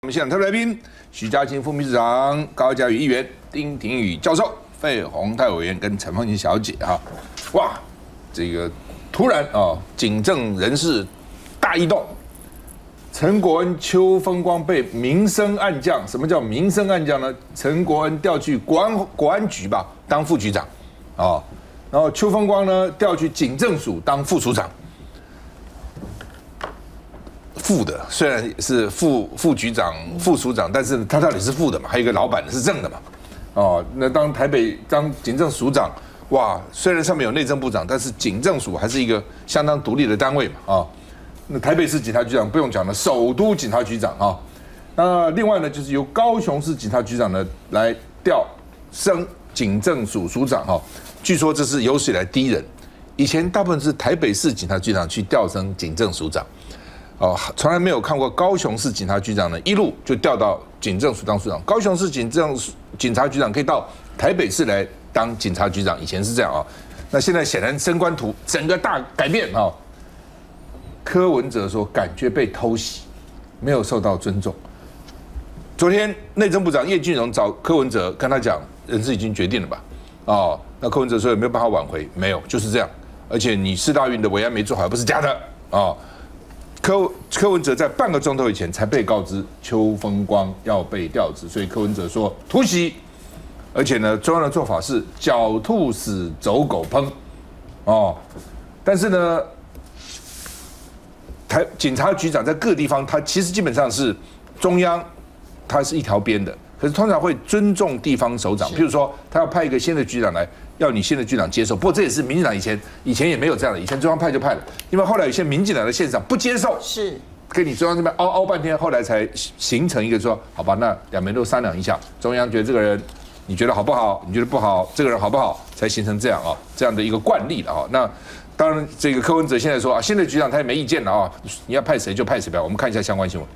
我们现场特别来宾，许家清副秘书长、高嘉瑜议员、丁廷宇教授、费鸿泰委员跟陈凤琴小姐哈，哇，这个突然啊，警政人事大异动，陈国恩、邱风光被明升暗降。什么叫明升暗降呢？陈国恩调去国安局吧当副局长，啊，然后邱风光呢调去警政署当副署长。副的虽然是副局长、副署长，但是他到底是副的嘛？还有一个老板是正的嘛？哦，那当台北当警政署长，哇，虽然上面有内政部长，但是警政署还是一个相当独立的单位嘛，啊，那台北市警察局长不用讲了，首都警察局长啊，那另外呢，就是由高雄市警察局长呢来调升警政署署长哈，据说这是有史以来第一人，以前大部分是台北市警察局长去调升警政署长。哦，从来没有看过高雄市警察局长呢，一路就调到警政署当署长。高雄市警察局长可以到台北市来当警察局长，以前是这样啊。那现在显然升官图整个大改变啊。柯文哲说感觉被偷袭，没有受到尊重。昨天内政部长叶俊荣找柯文哲跟他讲，人事已经决定了吧？哦，那柯文哲说有没有办法挽回？没有，就是这样。而且你世大运的维安没做好，不是假的啊。哦，柯文哲在半个钟头以前才被告知邱风光要被调职，所以柯文哲说突袭，而且呢，中央的做法是狡兔死，走狗烹，哦，但是呢，警察局长在各地方，他其实基本上是中央，他是一条边的，可是通常会尊重地方首长，譬如说他要派一个新的局长来。要你新的局长接受，不过这也是民进党以前也没有这样的，以前中央派就派了，因为后来有些民进党的县长不接受，是跟你中央这边凹半天，后来才形成一个说，好吧，那两边都商量一下，中央觉得这个人你觉得好不好？你觉得不好，这个人好不好？才形成这样啊，这样的一个惯例了啊。那当然，这个柯文哲现在说啊，新的局长他也没意见了啊，你要派谁就派谁吧。我们看一下相关新闻。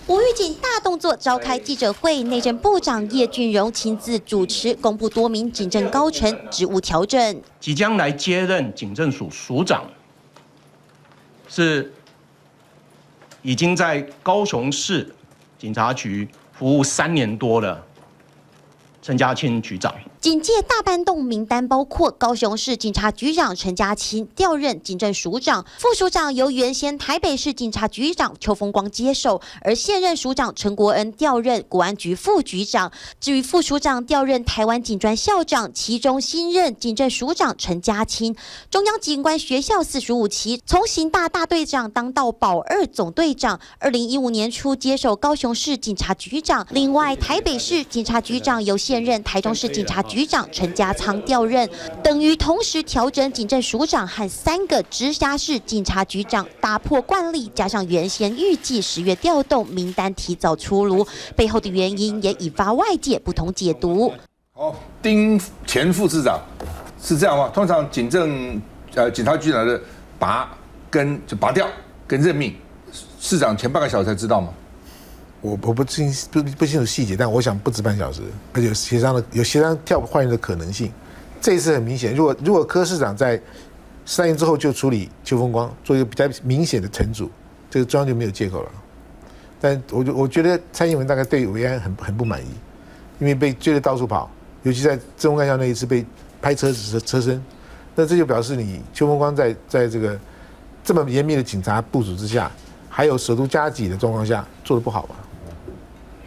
无预警大动作召开记者会，内政部长叶俊荣亲自主持，公布多名警政高层职务调整。即将来接任警政署署长，是已经在高雄市警察局服务3年多了陈家清局长。警界大搬动名单包括高雄市警察局长陈家清调任警政署长，副署长由原先台北市警察局长邱风光接手，而现任署长陈国恩调任国安局副局长。至于副署长调任台湾警专校长，其中新任警政署长陈家清，中央警官学校45期，从刑大大队长当到保2总队长，2015年初接手高雄市警察局长。另外，台北市警察局长由现任台中市警察局长陈家昌调任，等于同时调整警政署长和3个直辖市警察局长，打破惯例，加上原先预计10月调动，名单提早出炉，背后的原因也引发外界不同解读。好，丁前副市长是这样吗？通常警察局长的拔掉跟任命，市长前半个小时才知道吗？我不清楚细节，但我想不止半小时，而且有协商换人的可能性。这一次很明显，如果柯市长在3年之后就处理邱风光，做一个比较明显的惩处，这个中央就没有借口了。但我觉得蔡英文大概对维安很不满意，因为被追得到处跑，尤其在政风干校那一次被拍车身，那这就表示你邱风光在这个这么严密的警察部署之下，还有首都加急的状况下做得不好吧？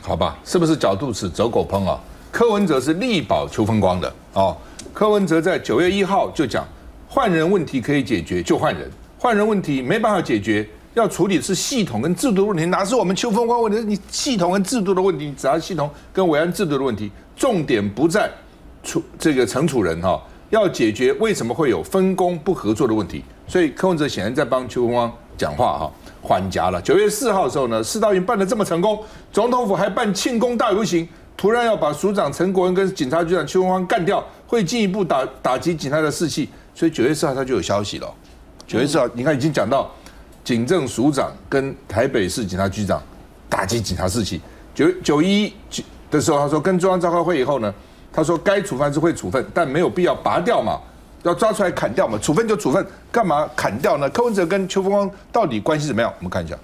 好吧，是不是狡兔死，走狗烹啊？柯文哲是力保邱风光的哦。柯文哲在9月1号就讲，换人问题可以解决就换人，换人问题没办法解决，要处理的是系统跟制度的问题，哪是我们邱风光问题？你系统跟制度的问题，只要系统跟维安制度的问题，重点不在这个惩处人哈，要解决为什么会有分工不合作的问题。所以柯文哲显然在帮邱风光讲话哈。缓颊了。9月4号的时候呢，世大运办得这么成功，总统府还办庆功大游行，突然要把署长陈国恩跟警察局长邱风光干掉，会进一步打击警察的士气。所以9月4号他就有消息了。9月4号，你看已经讲到警政署长跟台北市警察局长打击警察士气。911的时候，他说跟中央召开会以后呢，他说该处分是会处分，但没有必要拔掉嘛。要抓出来砍掉嘛，处分就处分，干嘛砍掉呢？柯文哲跟邱风光到底关系怎么样？我们看一下。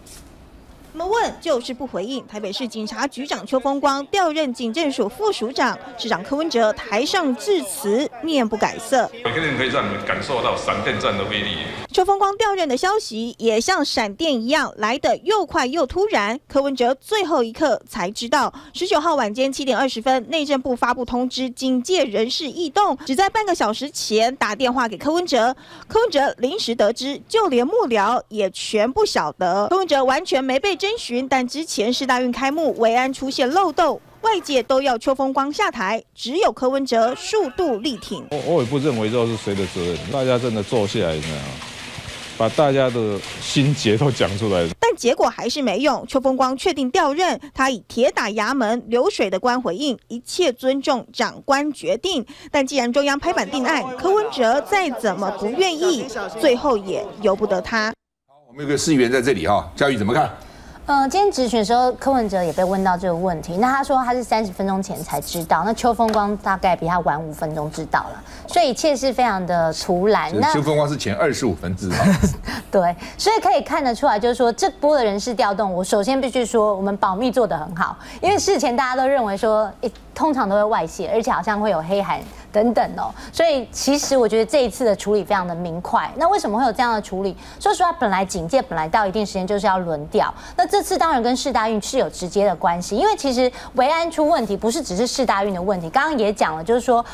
怎么问就是不回应。台北市警察局长邱风光调任警政署副署长，市长柯文哲台上致辞，面不改色。我肯定可以让你们感受到闪电战的威力。邱风光调任的消息也像闪电一样来得又快又突然，柯文哲最后一刻才知道。19号晚间7点20分，内政部发布通知，警戒人事异动，只在半个小时前打电话给柯文哲。柯文哲临时得知，就连幕僚也全不晓得。柯文哲完全没被征询，但之前世大运开幕，维安出现漏洞，外界都要邱风光下台，只有柯文哲数度力挺。我也不认为这是谁的责任，大家真的坐下来，把大家的心结都讲出来。但结果还是没用，邱风光确定调任，他以铁打衙门流水的官回应，一切尊重长官决定。但既然中央拍板定案，柯文哲再怎么不愿意，最后也由不得他。我们有个市议员在这里哈，嘉瑜怎么看？今天质询的时候，柯文哲也被问到这个问题。那他说他是30分钟前才知道，那邱风光大概比他晚5分钟知道了，所以一切是非常的突然。邱风光是前25分知道。对，所以可以看得出来，就是说这波的人事调动，我首先必须说，我们保密做得很好，因为事前大家都认为说，通常都会外泄，而且好像会有黑函等等哦，所以其实我觉得这一次的处理非常的明快。那为什么会有这样的处理？说实话，本来警戒本来到一定时间就是要轮调，那这次当然跟世大运是有直接的关系，因为其实维安出问题不是只是世大运的问题，刚刚也讲了，就是说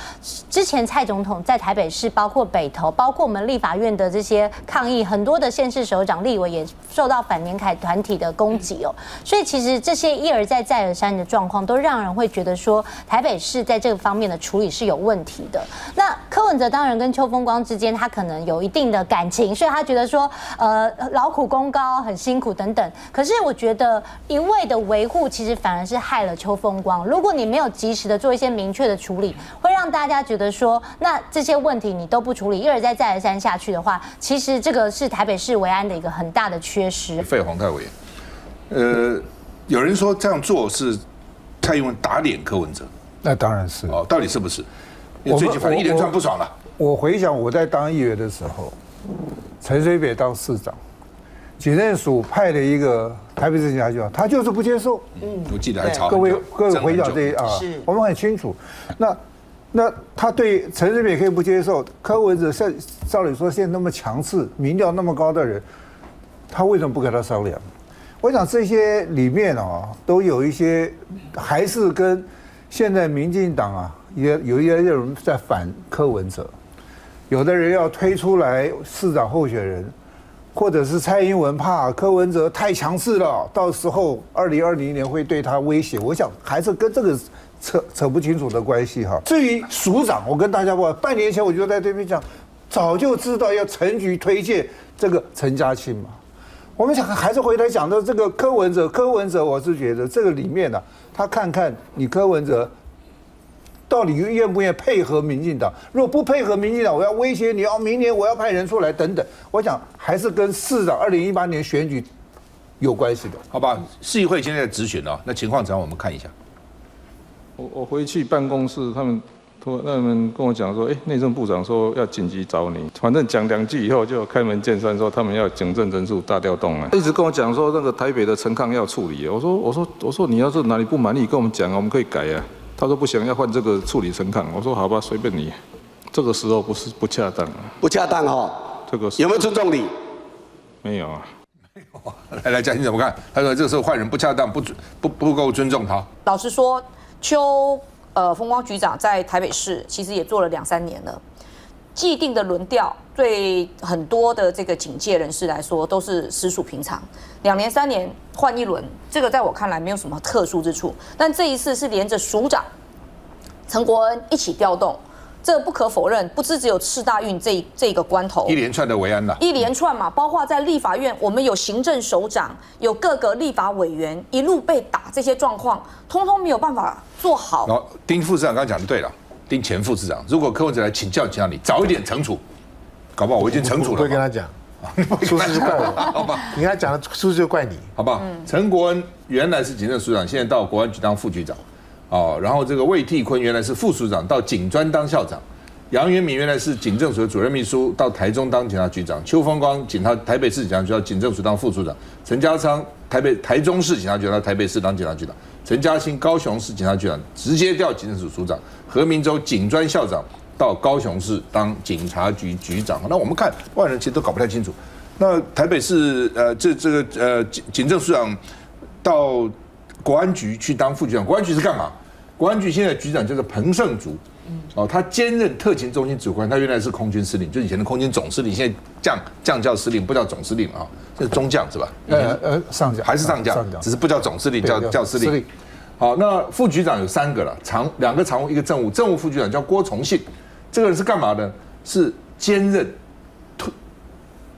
之前蔡总统在台北市，包括北投，包括我们立法院的这些抗议，很多的县市首长、立委也受到反年凯团体的攻击哦，所以其实这些一而再再而三的状况，都让人会觉得说台北市在这个方面的处理是有问题的。那柯文哲当然跟邱风光之间，他可能有一定的感情，所以他觉得说，劳苦功高，很辛苦等等。可是我觉得一味的维护，其实反而是害了邱风光。如果你没有及时的做一些明确的处理，会让大家觉得说，那这些问题你都不处理，一而再再而三下去的话，其实这个是台北市维安的一个很大的缺失。废黄泰委员，有人说这样做是蔡英文打脸柯文哲，那当然是哦，到底是不是？因为最近反正一连串不爽了。我回想我在当议员的时候，陈水扁当市长，警政署派了一个台北市警察局长，他就是不接受。我记得还吵。各位回想这啊，我们很清楚。那他对陈水扁可以不接受，柯文哲照理说现在那么强势、民调那么高的人，他为什么不跟他商量？我想这些里面啊，都有一些还是跟现在民进党啊，也有一些人在反柯文哲，有的人要推出来市长候选人，或者是蔡英文怕柯文哲太强势了，到时候2020年会对他威胁。我想还是跟这个扯不清楚的关系哈。至于署长，我跟大家报，半年前我就在这边讲，早就知道要陈局推荐这个陈家庆嘛。我们想还是回来讲到这个柯文哲，我是觉得这个里面呢，他看看你柯文哲到底愿不愿意配合民进党。如果不配合民进党，我要威胁你，明年我要派人出来等等。我想还是跟市长2018年选举有关系的，好吧？市议会现在在质询哦，那情况怎样？我们看一下。我回去办公室，他们跟我讲说，内政部长说要紧急找你，反正讲2句以后就开门见山说他们要警政人数大调动啊，一直跟我讲说那个台北的陈抗要处理。我说你要是哪里不满意跟我们讲，我们可以改啊。他说不行，要换这个处理陈抗。我说好吧，随便你。这个时候不恰当啊，不恰当哦。这个有没有尊重你？没有啊。来，嘉欣怎么看？他说这个时候换人不恰当，不够尊重他。老实说，风光局长在台北市其实也做了2、3年了，既定的轮调对很多的这个警界人士来说都是实属平常，2年3年换一轮，这个在我看来没有什么特殊之处。但这一次是连着署长陈国恩一起调动，这不可否认，不只有世大运这个关头，一连串的维安一连串嘛，包括在立法院，我们有行政首长，有各个立法委员一路被打，这些状况通通没有办法做好。然后丁副市长刚刚讲的对了，丁前副市长，如果柯文哲来请教你，早一点惩处，搞不好我已经惩处了。不会跟他讲，出事就怪我，好吧？你跟他讲了，出事就怪你，好不好？陈国恩原来是警政署长，现在到国安局当副局长。哦，然后这个魏替坤原来是副署长，到警专当校长，杨元敏原来是警政署的主任秘书，到台中当警察局长；邱风光台北市警察局到警政署当副署长；陈家昌台中市警察局到台北市当警察局长；陈嘉欣高雄市警察局长直接调警政署署长；何明洲警专校长到高雄市当警察局局长。那我们看外人其实都搞不太清楚。那台北市警政署长到国安局去当副局长，国安局是干嘛？国安局现在局长叫做彭胜竹，他兼任特勤中心指挥官，他原来是空军司令，就以前的空军总司令，现在降叫司令，不叫总司令啊，这是中将是吧？上将还是上将，只是不叫总司令，叫司令。好，那副局长有3个了，2个常务，1个政务，政务副局长叫郭崇信，这个人是干嘛的？是兼任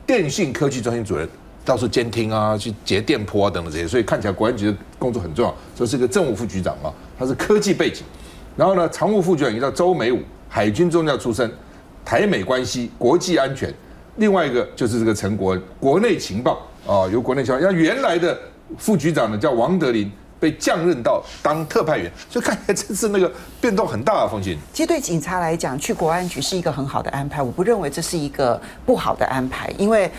电信科技中心主任。到处监听啊，去截电波啊等等这些，所以看起来国安局的工作很重要。这是个政务副局长啊，他是科技背景。然后呢，常务副局长也叫周美武，海军中将出身，台美关系、国际安全。另外一个就是这个陈国恩，国内情报啊，由国内情报。那原来的副局长呢叫王德林，被降任到当特派员，所以看起来这次那个变动很大啊，凤馨。其实对警察来讲，去国安局是一个很好的安排，我不认为这是一个不好的安排，因为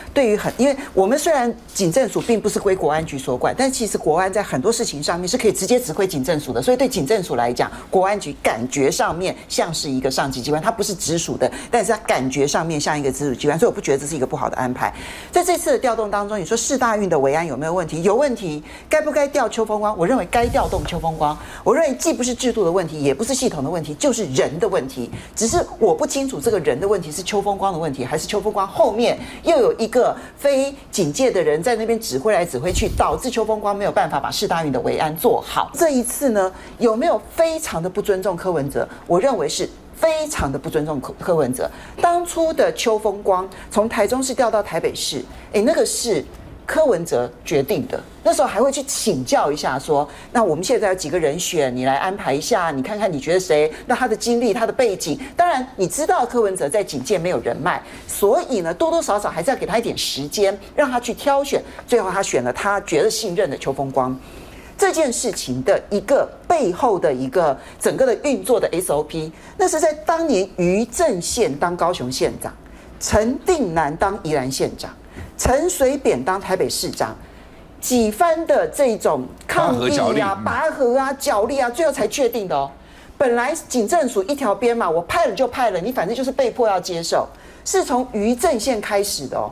因为我们虽然警政署并不是归国安局所管，但其实国安在很多事情上面是可以直接指挥警政署的，所以对警政署来讲，国安局感觉上面像是一个上级机关，它不是直属的，但是它感觉上面像一个直属机关，所以我不觉得这是一个不好的安排。在这次的调动当中，你说世大运的维安有没有问题？有问题，该不该调邱风光？我认为该调动邱风光。我认为既不是制度的问题，也不是系统的问题，就是人的问题。只是我不清楚这个人的问题是邱风光的问题，还是邱风光后面又有一个非警界的人在那边指挥来指挥去，导致邱风光没有办法把世大运的维安做好。这一次呢，有没有非常的不尊重柯文哲？我认为是非常的不尊重柯文哲。当初的邱风光从台中市调到台北市，那个是柯文哲决定的，那时候还会去请教一下说，那我们现在有几个人选，你来安排一下，你看看你觉得谁？那他的经历、他的背景，当然你知道柯文哲在警界没有人脉，所以呢多多少少还是要给他一点时间，让他去挑选。最后他选了他觉得信任的邱风光。这件事情的一个背后的一个整个的运作的 SOP， 那是在当年于正宪当高雄县长，陈定南当宜兰县长，陈水扁当台北市长，几番的这种抗议啊、拔河啊、角力啊，最后才确定的哦。本来警政署一条边嘛，我派了就派了，你反正就是被迫要接受，是从于正宪开始的哦。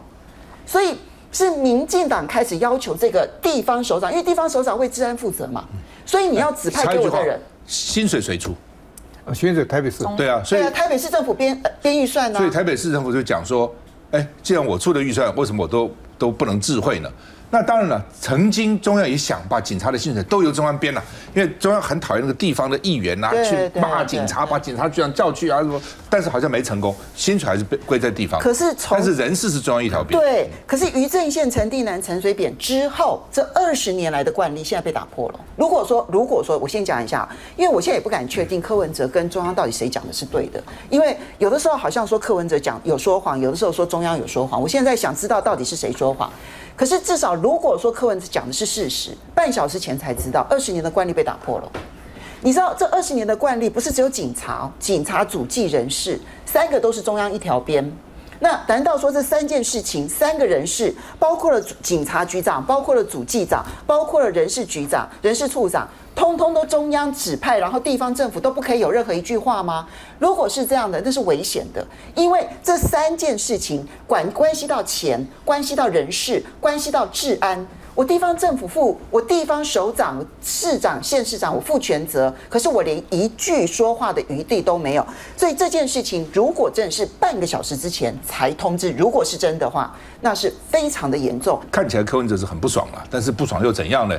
所以是民进党开始要求这个地方首长，因为地方首长为治安负责嘛，所以你要指派给我的人，薪水谁出？薪水台北市。对啊，所以台北市政府编预算呢。所以台北市政府就讲说，既然我出的预算，为什么我都不能智慧呢？那当然了，曾经中央也想把警察的薪水都由中央编了，因为中央很讨厌那个地方的议员啊，去骂警察，把警察局长叫去啊什么，但是好像没成功，薪水还是归在地方。但是人事是中央一条编。对，可是于正宪、陈定南、陈水扁之后，这20年来的惯例现在被打破了。如果说，我先讲一下，因为我现在也不敢确定柯文哲跟中央到底谁讲的是对的，因为有的时候好像说柯文哲讲有说谎，有的时候说中央有说谎，我现在想知道到底是谁说谎。可是至少如果说柯文哲讲的是事实，半小时前才知道20年的惯例被打破了。你知道这20年的惯例不是只有警察、主计、人事3个都是中央一条边。那难道说这3件事情3个人事，包括了警察局长，包括了主计长，包括了人事局长、人事处长，通通都中央指派，然后地方政府都不可以有任何一句话吗？如果是这样的，那是危险的，因为这3件事情关系到钱，关系到人事，关系到治安。我地方政府我地方首长、市长、县市长，我负全责，可是我连一句说话的余地都没有。所以这件事情，如果真的是半个小时之前才通知，如果是真的话，那是非常的严重。看起来柯文哲是很不爽了，但是不爽又怎样呢？